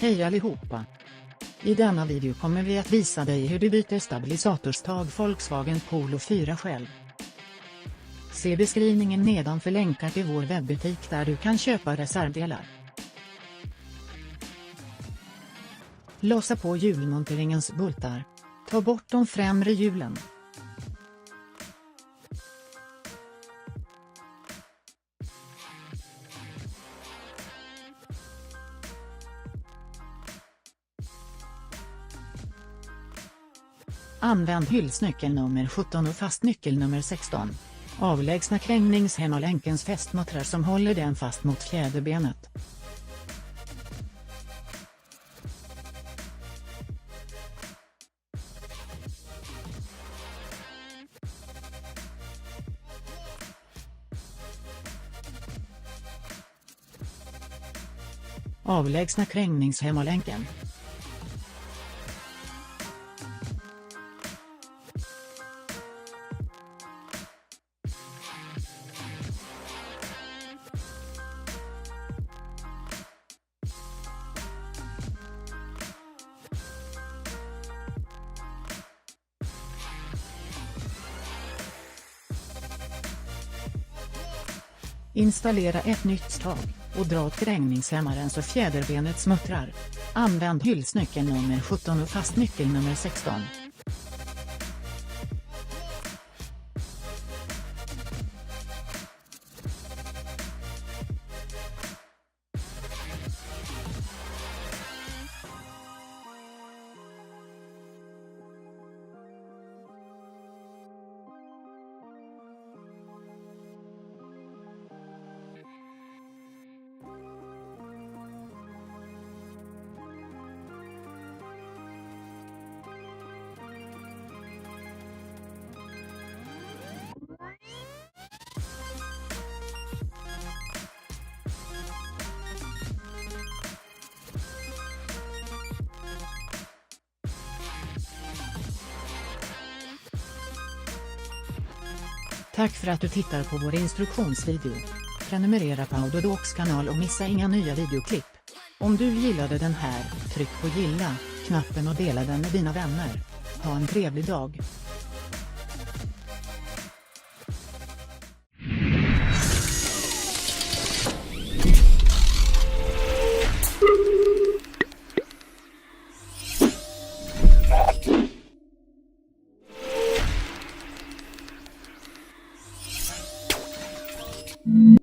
Hej allihopa! I denna video kommer vi att visa dig hur du byter stabilisatorstag Volkswagen Polo 4 själv. Se beskrivningen nedan för länkar till vår webbutik där du kan köpa reservdelar. Lossa på hjulmonteringens bultar. Ta bort de främre hjulen. Använd hylsnyckel nummer 17 och fastnyckel nummer 16. Avlägsna krängningshämmarlänkens fästmuttrar som håller den fast mot fjäderbenet. Avlägsna krängningshämmarlänken. Installera ett nytt stag och dra åt krängningshämmarens och fjäderbenets muttrar. Använd hylsnyckel nummer 17 och fastnyckel nummer 16. Tack för att du tittar på vår instruktionsvideo. Prenumerera på Autodocs kanal och missa inga nya videoklipp. Om du gillade den här, tryck på gilla-knappen och dela den med dina vänner. Ha en trevlig dag. Mm.